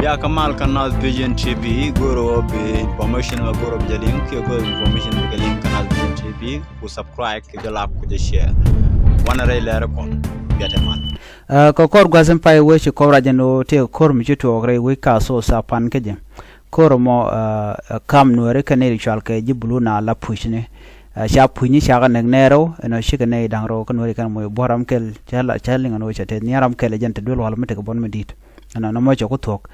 Ya Kamal Kanal Vision TV guru be information ma guru be link ke guru information be link Kanal Vision TV ku subscribe ke like ku share wana ray lere kon biate man ko kor gwazem pai we shi kora jeno te kor mi to gre we ka so sa pan ke je kor mo kam nuer ke ne ritual ke jibulu na la pushne sha punyi sha ga nero no shi ke ne dangro ko nuer kan mo boram kel chala chalinga no chate niaram kel jente dol wala mete ko bon medit ana no mo ko tok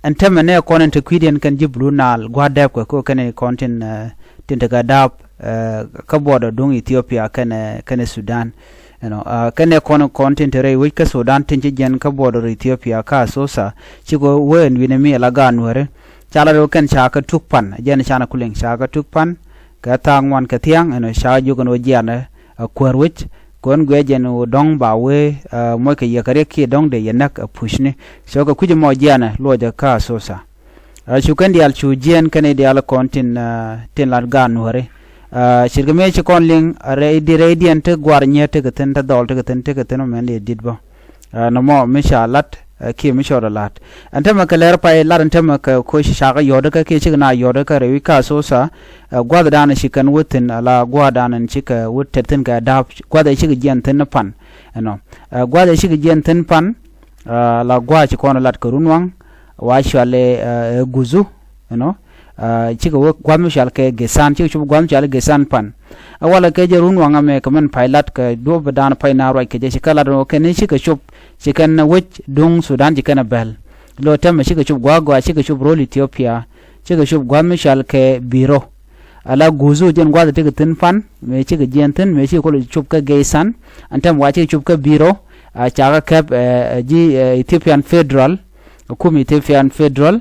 antema ne konen te kwiden kan jiblu nal gwadab ko kene kontin tinte ga dab ka bodo dung Ethiopia kene Sudan kene kono kontin tere wi ka Sudan tinje jen ka bodo Ethiopia ka ASSOSA chigo wen wine mi la ganwere chala ro ken chaka tukpan jen chana kuleng chaka tukpan ka tangwan ka tiang sha jugo no jana kwerwich kon gwejen dong ba we mo ke yakare ki dong de yenak pushne so ko kuje mo jana loja ka ASSOSA chukan dial chu jen kane dial kontin tin lar ganwere shirgame chi konling radiant gwarnya te gaten ta dol te gaten men de didbo no mo mishalat ki mishora lat antama kaler pai lar antama ka ko shaga yoda ka ke chigna yoda ka rewi ka ASSOSA gwada dana shikan wutin la gwada nan chika wutetin ka da gwada shiga jentin pan gwada shiga jentin pan la gwa chi kono lat kurunwang wa shale guzu chika gwam shal ke gesan chika chup gwam shal gesan pan awala ke jerun wanga me kaman pilot ka do badana pai na roi ke je shikala do ke ne chika chup chikan na wich dung Sudan chikana bel lo tema chika chup gwa chika chup rol Ethiopia chika chup gwam shal ke biro ala guzu jen gwada te tin pan me chika jenten me chika ko chup ka gesan antem wa chika chup ka biro chaga kap ji Ethiopian Federal kum Ethiopian Federal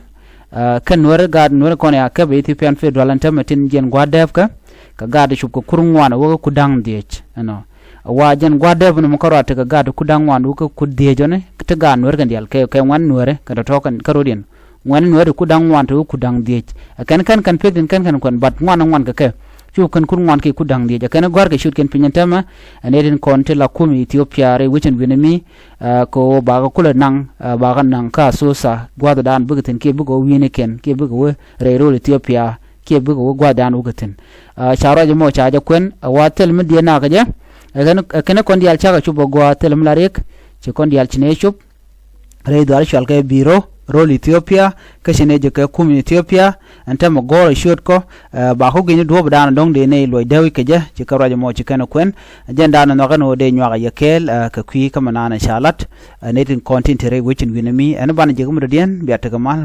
kan nuer gad nuer kon ya ka Ethiopian Federal antem tin jen gwada ka gad chup ko kurungwana wo ku dang diech wa jen gwada bu mo karata ka gad ku dang wan ko ku dejo ne te ga nuer kan dial ke wan nuer ka to kan karodien wan nuer ku dang wan to ku dang diech kan pegin kan kon bat wan ka chu kan kun wan ke ku dang diech kan gwar ke shut ken pinyantama anedin konte la kum Ethiopia re wichen winemi ko ba ga kula nang ba ga nang ka ASSOSA gwada dan bugatin ke bugo wini ken ke bugo re ro Ethiopia ke bugo gwada dan ugatin charo je mo chaja kwen watel mi diena ka je kan kon dial chaga chubo gwa tel mlarek che kon dial chine chup re dwar shal ke biro rol Ethiopia ke chine je ke kum Ethiopia anta mo goro shot ko ba ho gini do bdan dong de ne loy dawi ke je che ka raje mo che kan kwen jenda no ga no de nywa ga yekel ka kwi ka manana shalat netin content re wichin winami an ban je gum de dien biata ga mal